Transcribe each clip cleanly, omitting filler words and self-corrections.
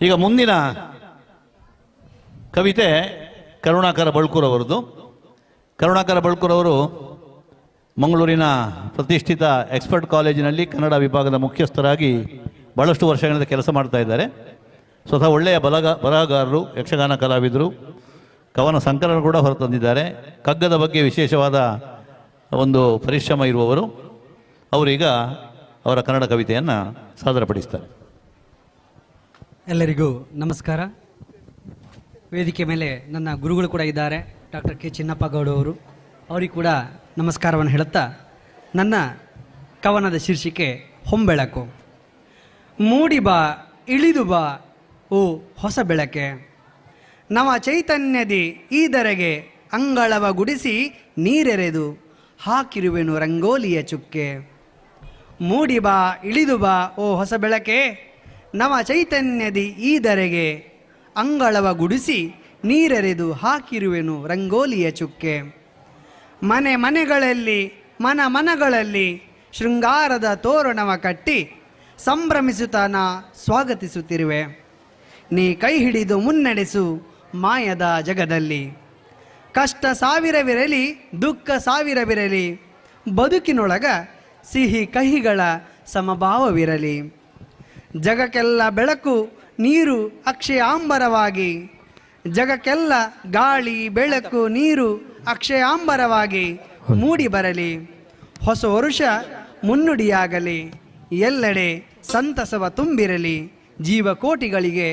ಈಗ ಮುಂದಿನ ಕವಿತೆ ಕರುಣಾಕರ ಬಳ್ಕೂರವರದು. ಕರುಣಾಕರ ಬಳ್ಕೂರವರು ಮಂಗಳೂರಿನ ಪ್ರತಿಷ್ಠಿತ ಎಕ್ಸ್ಪರ್ಟ್ ಕಾಲೇಜಿನಲ್ಲಿ ಕನ್ನಡ ವಿಭಾಗದ ಮುಖ್ಯಸ್ಥರಾಗಿ ಭಾಳಷ್ಟು ವರ್ಷಗಳಿಂದ ಕೆಲಸ ಮಾಡ್ತಾ ಇದ್ದಾರೆ. ಸ್ವತಃ ಒಳ್ಳೆಯ ಬರಹಗಾರರು, ಯಕ್ಷಗಾನ ಕಲಾವಿದರು, ಕವನ ಸಂಕಲನ ಕೂಡ ಹೊರತಂದಿದ್ದಾರೆ. ಕಗ್ಗದ ಬಗ್ಗೆ ವಿಶೇಷವಾದ ಒಂದು ಪರಿಶ್ರಮ ಇರುವವರು. ಅವರೀಗ ಅವರ ಕನ್ನಡ ಕವಿತೆಯನ್ನು ಸಾದರಪಡಿಸ್ತಾರೆ. ಎಲ್ಲರಿಗೂ ನಮಸ್ಕಾರ. ವೇದಿಕೆ ಮೇಲೆ ನನ್ನ ಗುರುಗಳು ಕೂಡ ಇದ್ದಾರೆ, ಡಾಕ್ಟರ್ ಕೆ ಚಿನ್ನಪ್ಪ ಗೌಡ ಅವರು. ಅವರಿಗೆ ಕೂಡ ನಮಸ್ಕಾರವನ್ನು ಹೇಳುತ್ತಾ, ನನ್ನ ಕವನದ ಶೀರ್ಷಿಕೆ ಹೊಂಬೆಳಕು. ಮೂಡಿ ಬಾ ಇಳಿದು ಬಾ ಓ ಹೊಸ ಬೆಳಕೆ, ನವ ಚೈತನ್ಯದಿ ಈದರೆಗೆ ಅಂಗಳವ ಗುಡಿಸಿ ನೀರೆರೆದು ಹಾಕಿರುವೆನು ರಂಗೋಲಿಯ ಚುಕ್ಕೆ. ಮೂಡಿ ಬಾ ಇಳಿದು ಬಾ ಓ ಹೊಸ ಬೆಳಕೆ, ನವ ಚೈತನ್ಯದಿ ಈದರೆಗೆ ಅಂಗಳವ ಗುಡಿಸಿ ನೀರೆರೆದು ಹಾಕಿರುವೆನು ರಂಗೋಲಿಯ ಚುಕ್ಕೆ. ಮನೆ ಮನೆಗಳಲ್ಲಿ ಮನಗಳಲ್ಲಿ ಶೃಂಗಾರದ ತೋರಣವ ಕಟ್ಟಿ ಸಂಭ್ರಮಿಸುತ್ತಾ ನಾ ಸ್ವಾಗತಿಸುತ್ತಿರುವೆ. ನೀ ಕೈ ಹಿಡಿದು ಮುನ್ನಡೆಸು ಮಾಯದ ಜಗದಲ್ಲಿ. ಕಷ್ಟ ಸಾವಿರವಿರಲಿ ದುಃಖ ಸಾವಿರವಿರಲಿ, ಬದುಕಿನೊಳಗ ಸಿಹಿ ಕಹಿಗಳ ಸಮಭಾವವಿರಲಿ. ಜಗಕ್ಕೆಲ್ಲ ಬೆಳಕು ನೀರು ಅಕ್ಷಯಾಂಬರವಾಗಿ, ಜಗಕ್ಕೆಲ್ಲ ಗಾಳಿ ಬೆಳಕು ನೀರು ಅಕ್ಷಯಾಂಬರವಾಗಿ ಮೂಡಿ ಬರಲಿ. ಹೊಸ ವರುಷ ಮುನ್ನುಡಿಯಾಗಲಿ, ಎಲ್ಲೆಡೆ ಸಂತಸವ ತುಂಬಿರಲಿ, ಜೀವಕೋಟಿಗಳಿಗೆ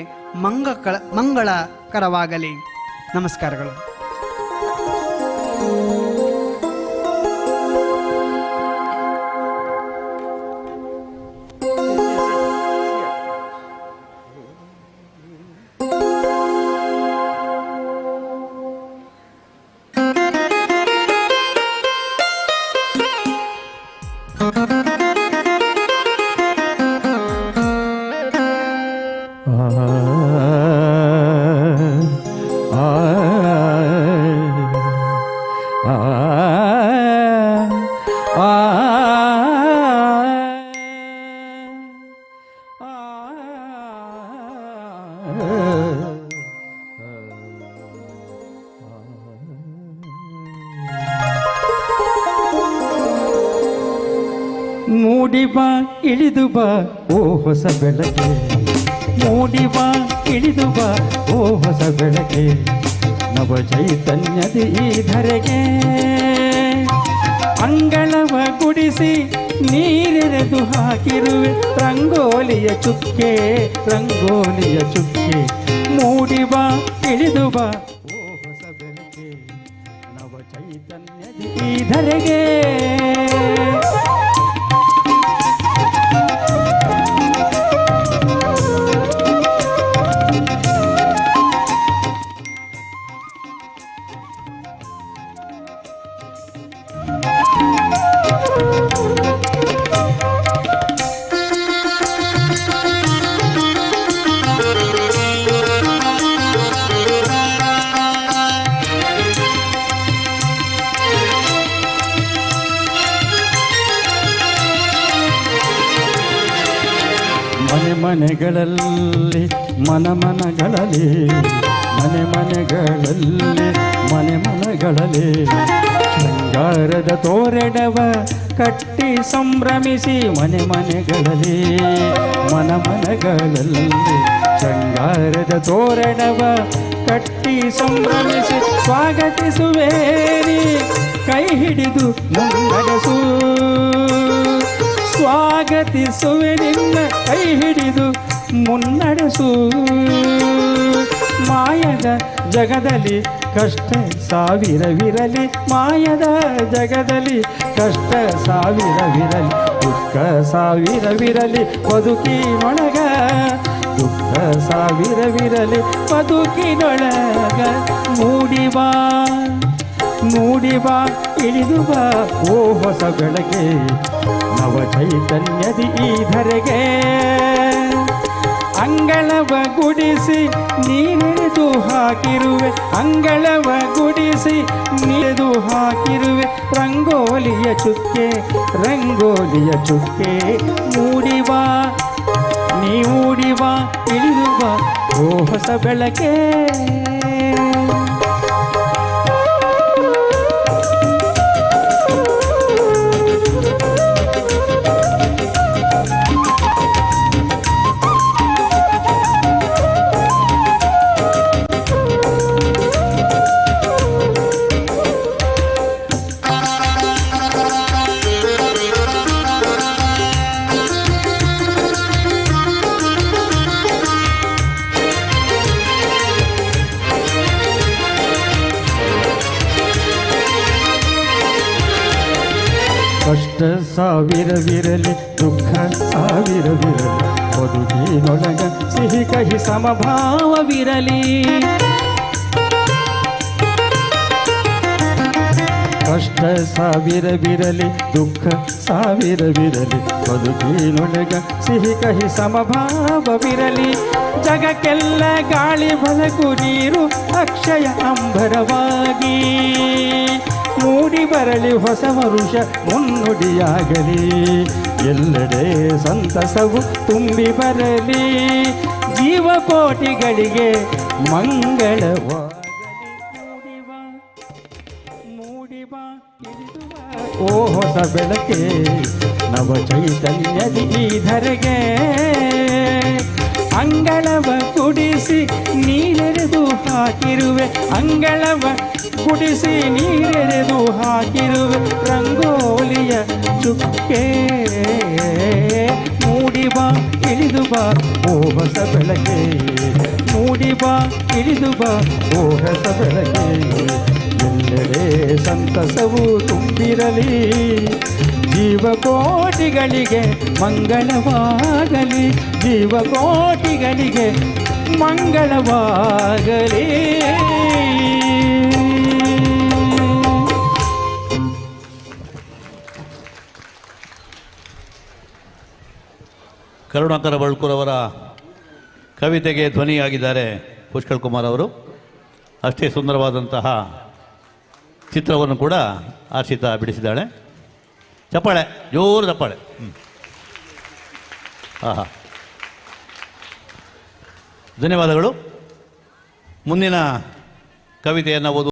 ಮಂಗಳಕರವಾಗಲಿ. ನಮಸ್ಕಾರಗಳು. ಮೂಡಿ ಬಾ ಇಳಿದು ಬಾ ಓ ಹೊಸ ಬೆಳಕೆ, ಮೂಡಿ ಬಾ ಇಳಿದು ಬಾ ಓ ಹೊಸ ಬೆಳಕೆ, ನವ ಚೈತನ್ಯದ ಈ ಧರೆಗೆ ಅಂಗಳವ ಗುಡಿಸಿ ನೀರೆರೆದು ಹಾಕಿರುವೆ ರಂಗೋಲಿಯ ಚುಕ್ಕೆ, ರಂಗೋಲಿಯ ಚುಕ್ಕೆ. ಮೂಡಿ ಬಾ ಇಳಿದು ಬಾ ಓ ಹೊಸ ಬೆಳಕೆ, ನವ ಚೈತನ್ಯದ ಈ ಧರೆಗೆ. ಮನೆಗಳಲ್ಲಿ ಮನಗಳಲ್ಲಿ ಮನೆಗಳಲ್ಲಿ ಶೃಂಗಾರದ ತೋರಣವ ಕಟ್ಟಿ ಸಂಭ್ರಮಿಸಿ ಮನೆಗಳಲ್ಲಿ ಶೃಂಗಾರದ ತೋರಣವ ಕಟ್ಟಿ ಸಂಭ್ರಮಿಸಿ ಸ್ವಾಗತಿಸುವೇನಿ ಕೈ ಹಿಡಿದು ಮುನ್ನಡೆಸು. ಸ್ವಾಗತಿಸುವೆ ನಿನ್ನ ಕೈ ಹಿಡಿದು ಮುನ್ನಡೆಸು. ಮಾಯದ ಜಗದಲ್ಲಿ ಕಷ್ಟ ಸಾವಿರವಿರಲಿ, ಮಾಯದ ಜಗದಲ್ಲಿ ಕಷ್ಟ ಸಾವಿರವಿರಲಿ, ದುಃಖ ಸಾವಿರವಿರಲಿ ಬದುಕಿನೊಳಗ, ದುಃಖ ಸಾವಿರವಿರಲಿ ಬದುಕಿನೊಳಗ. ಮೂಡಿ ಬಾ ಇಳಿದು ಬಾ ಓ ಹೊಸ ಬೆಳಕೆ, ನವ ಚೈತನ್ಯದಿ ಈ ಧರೆಗೆ ಅಂಗಳವ ಗುಡಿಸಿ ನೀರೆದು ಹಾಕಿರುವೆ, ಅಂಗಳವ ಗುಡಿಸಿ ನೀರೆದು ಹಾಕಿರುವೆ ರಂಗೋಲಿಯ ಚುಕ್ಕೆ, ರಂಗೋಲಿಯ ಚುಕ್ಕೆ. ಮೂಡಿ ಬಾ ನೀ ಮೂಡಿ ಬಾ ಇಳಿದು ಬಾ ಓ ಹೊಸ ಬೆಳಕೆ. ಕಷ್ಟ ಸಾವಿರವಿರಲಿ ದುಃಖ ಸಾವಿರವಿರಲಿ ಬದುಕಿನೊಳಗ ಸಿಹಿ ಕಹಿ ಸಮಭಾವವಿರಲಿ. ಕಷ್ಟ ಸಾವಿರವಿರಲಿ ದುಃಖ ಸಾವಿರವಿರಲಿ ಬದುಕಿನೊಳಗ ಸಿಹಿ ಕಹಿ ಸಮಭಾವವಿರಲಿ. ಜಗಕ್ಕೆಲ್ಲ ಗಾಳಿ ಬೆಳಕು ನೀರು ಅಕ್ಷಯ ಅಂಬರವಾಗಿ ಮೂಡಿ ಬರಲಿ ಹೊಸ ವರುಷ ಮುನ್ನುಡಿಯಾಗಲಿ. ಎಲ್ಲೆಡೆ ಸಂತಸವು ತುಂಬಿ ಬರಲಿ ಜೀವಕೋಟಿಗಳಿಗೆ ಮಂಗಳವಾಗಲಿ. ಮೂಡಿ ಬಾ ಇಳಿದು ಬಾ ಓ ಹೊಸ ಬೆಳಕೆ ನವ ಚೈತನ್ಯದಿ ಈ ಧರೆಗೆ. ಅಂಗಳವ ಕುಡಿಸಿ ನೀರೆರೆದು ಹಾಕಿರುವೆ ಅಂಗಳವ ಕುಡಿಸಿ ನೀರೆರೆದು ಹಾಕಿರುವೆ ರಂಗೋಲಿಯ ಚುಕ್ಕೆ. ಮೂಡಿ ಬಾ ಇಳಿದು ಬಾ ಓ ಹೊಸ ಬೆಳಕೆ ಮೂಡಿ ಬಾ ಇಳಿದು ಬಾ ಓ ಹೊಸ ಬೆಳಕೆ. ಎಲ್ಲೆಡೆ ಸಂತಸವು ತುಂಬಿರಲಿ ಜೀವಕೋಟಿಗಳಿಗೆ ಮಂಗಳವಾಗಲಿ ಜೀವಕೋಟಿಗಳಿಗೆ ಮಂಗಳವಾಗಲಿ. ಕರುಣಾಕರ ಬಳ್ಕೂರವರ ಕವಿತೆಗೆ ಧ್ವನಿಯಾಗಿದ್ದಾರೆ ಪುಷ್ಕಳ್ ಕುಮಾರ್ ಅವರು. ಅಷ್ಟೇ ಸುಂದರವಾದಂತಹ ಚಿತ್ರವನ್ನು ಕೂಡ ಆರ್ಷಿತಾ ಬಿಡಿಸಿದ್ದಾಳೆ. ಚಪ್ಪಾಳೆ, ಜೋರು ಚಪ್ಪಾಳೆ. ಆಹಾ, ಧನ್ಯವಾದಗಳು. ಮುಂದಿನ ಕವಿತೆಯನ್ನು ಓದು